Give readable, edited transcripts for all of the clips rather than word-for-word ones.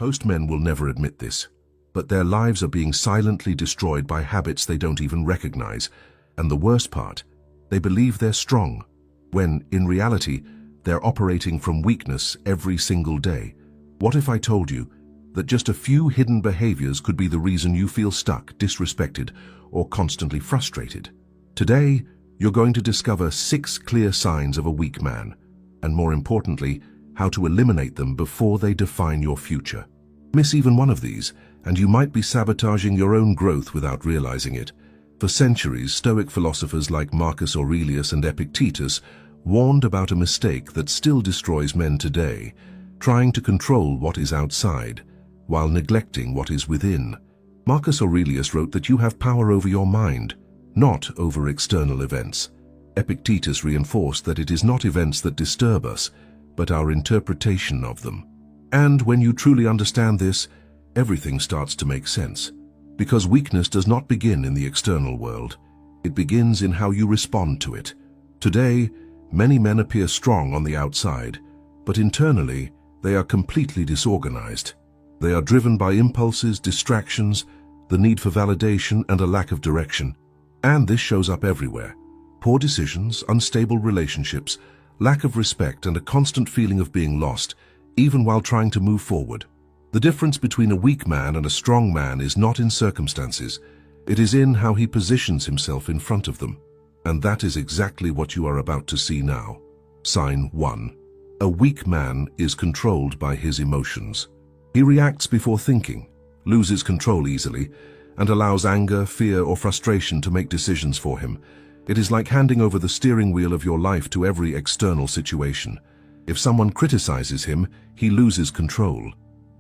Most men will never admit this, but their lives are being silently destroyed by habits they don't even recognize. And the worst part, they believe they're strong, when, in reality, they're operating from weakness every single day. What if I told you that just a few hidden behaviors could be the reason you feel stuck, disrespected, or constantly frustrated? Today, you're going to discover 6 clear signs of a weak man, and more importantly, how to eliminate them before they define your future. Miss even one of these, and you might be sabotaging your own growth without realizing it. For centuries, Stoic philosophers like Marcus Aurelius and Epictetus warned about a mistake that still destroys men today, trying to control what is outside, while neglecting what is within. Marcus Aurelius wrote that you have power over your mind, not over external events. Epictetus reinforced that it is not events that disturb us, but our interpretation of them. And when you truly understand this, everything starts to make sense. Because weakness does not begin in the external world. It begins in how you respond to it. Today, many men appear strong on the outside, but internally, they are completely disorganized. They are driven by impulses, distractions, the need for validation, and a lack of direction. And this shows up everywhere. Poor decisions, unstable relationships, lack of respect, and a constant feeling of being lost, even while trying to move forward. The difference between a weak man and a strong man is not in circumstances. It is in how he positions himself in front of them. And that is exactly what you are about to see now. Sign 1. A weak man is controlled by his emotions. He reacts before thinking, loses control easily, and allows anger, fear, or frustration to make decisions for him. It is like handing over the steering wheel of your life to every external situation. If someone criticizes him, he loses control.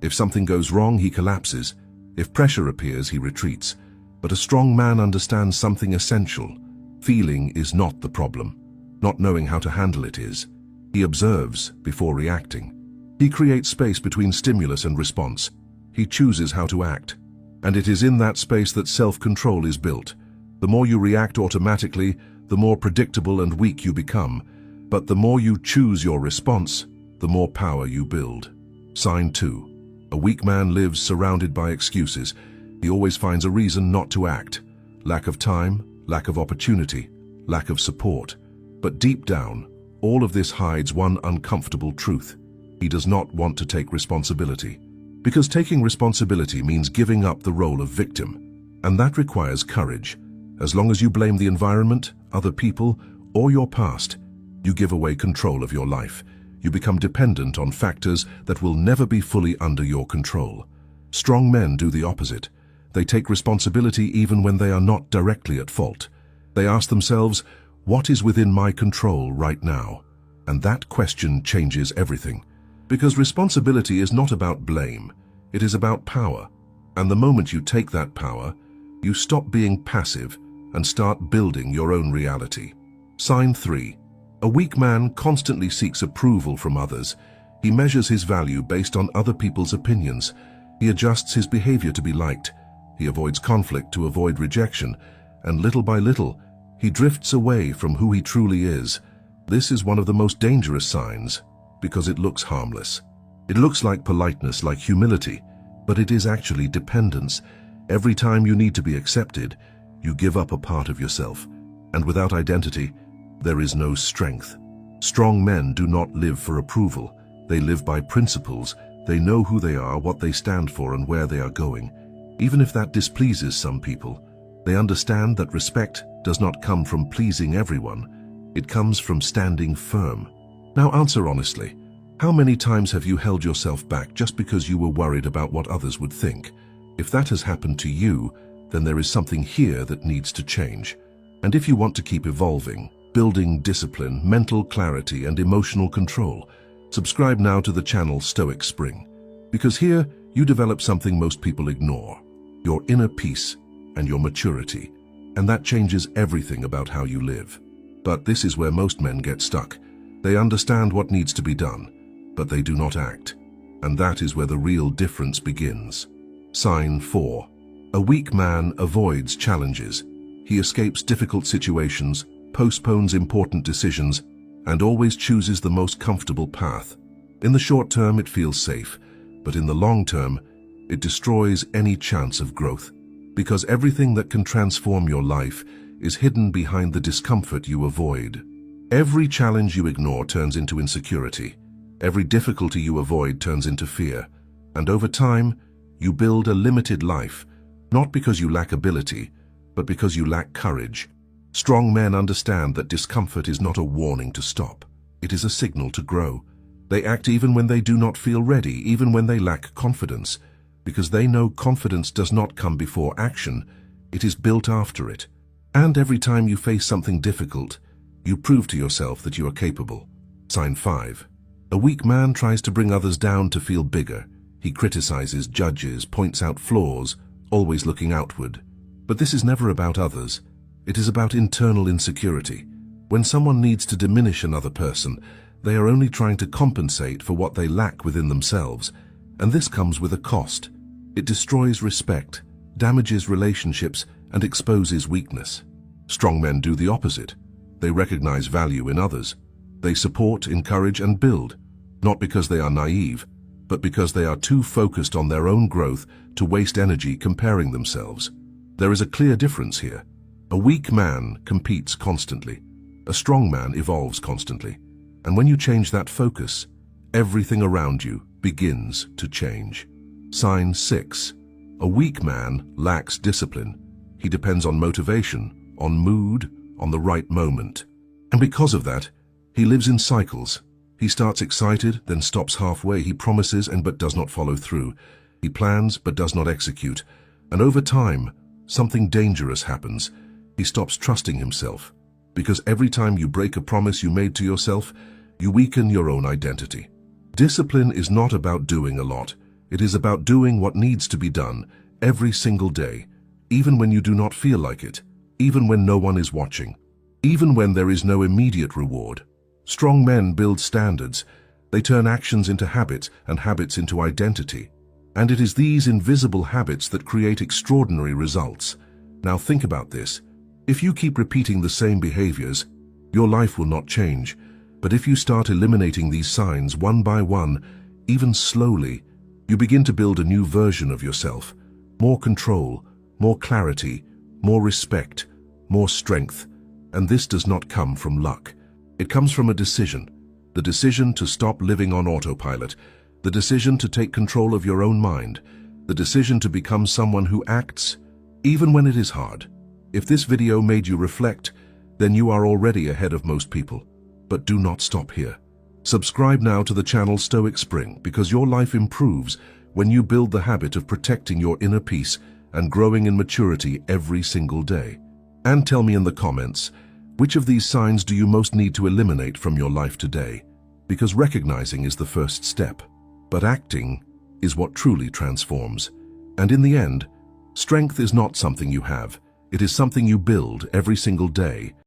If something goes wrong, he collapses. If pressure appears, he retreats. But a strong man understands something essential. Feeling is not the problem. Not knowing how to handle it is. He observes before reacting. He creates space between stimulus and response. He chooses how to act. And it is in that space that self-control is built. The more you react automatically, the more predictable and weak you become. But the more you choose your response, the more power you build. Sign 2. A weak man lives surrounded by excuses. He always finds a reason not to act. Lack of time, lack of opportunity, lack of support. But deep down, all of this hides one uncomfortable truth. He does not want to take responsibility. Because taking responsibility means giving up the role of victim. And that requires courage. As long as you blame the environment, other people, or your past, you give away control of your life. You become dependent on factors that will never be fully under your control. Strong men do the opposite. They take responsibility even when they are not directly at fault. They ask themselves, what is within my control right now? And that question changes everything. Because responsibility is not about blame, it is about power. And the moment you take that power, you stop being passive and start building your own reality. Sign 3. A weak man constantly seeks approval from others. He measures his value based on other people's opinions. He adjusts his behavior to be liked. He avoids conflict to avoid rejection. And little by little, he drifts away from who he truly is. This is one of the most dangerous signs, because it looks harmless. It looks like politeness, like humility, but it is actually dependence. Every time you need to be accepted, you give up a part of yourself. And without identity, there is no strength. Strong men do not live for approval. They live by principles. They know who they are, what they stand for, and where they are going. Even if that displeases some people, they understand that respect does not come from pleasing everyone. It comes from standing firm. Now answer honestly. How many times have you held yourself back just because you were worried about what others would think? If that has happened to you, then there is something here that needs to change. And if you want to keep evolving, building discipline, mental clarity, and emotional control, subscribe now to the channel Stoic Spring. Because here, you develop something most people ignore: your inner peace and your maturity. And that changes everything about how you live. But this is where most men get stuck. They understand what needs to be done, but they do not act. And that is where the real difference begins. Sign 4. A weak man avoids challenges. He escapes difficult situations, postpones important decisions, and always chooses the most comfortable path. In the short term, it feels safe, but in the long term, it destroys any chance of growth. Because everything that can transform your life is hidden behind the discomfort you avoid. Every challenge you ignore turns into insecurity. Every difficulty you avoid turns into fear. And over time, you build a limited life, not because you lack ability, but because you lack courage. Strong men understand that discomfort is not a warning to stop. It is a signal to grow. They act even when they do not feel ready, even when they lack confidence, because they know confidence does not come before action, it is built after it. And every time you face something difficult, you prove to yourself that you are capable. Sign 5. A weak man tries to bring others down to feel bigger. He criticizes, judges, points out flaws, always looking outward. But this is never about others. It is about internal insecurity. When someone needs to diminish another person, they are only trying to compensate for what they lack within themselves. And this comes with a cost. It destroys respect, damages relationships, and exposes weakness. Strong men do the opposite. They recognize value in others. They support, encourage, and build, not because they are naive, but because they are too focused on their own growth to waste energy comparing themselves. There is a clear difference here. A weak man competes constantly. A strong man evolves constantly. And when you change that focus, everything around you begins to change. Sign 6. A weak man lacks discipline. He depends on motivation, on mood, on the right moment. And because of that, he lives in cycles. He starts excited, then stops halfway. He promises but does not follow through. He plans but does not execute. And over time, something dangerous happens. He stops trusting himself. Because every time you break a promise you made to yourself, you weaken your own identity. Discipline is not about doing a lot. It is about doing what needs to be done every single day, even when you do not feel like it, even when no one is watching, even when there is no immediate reward. Strong men build standards. They turn actions into habits and habits into identity. And it is these invisible habits that create extraordinary results. Now think about this. If you keep repeating the same behaviors, your life will not change. But if you start eliminating these signs one by one, even slowly, you begin to build a new version of yourself. More control, more clarity, more respect, more strength. And this does not come from luck. It comes from a decision. The decision to stop living on autopilot. The decision to take control of your own mind. The decision to become someone who acts, even when it is hard. If this video made you reflect, then you are already ahead of most people. But do not stop here. Subscribe now to the channel Stoic Spring, because your life improves when you build the habit of protecting your inner peace and growing in maturity every single day. And tell me in the comments, which of these signs do you most need to eliminate from your life today? Because recognizing is the first step, but acting is what truly transforms. And in the end, strength is not something you have. It is something you build every single day.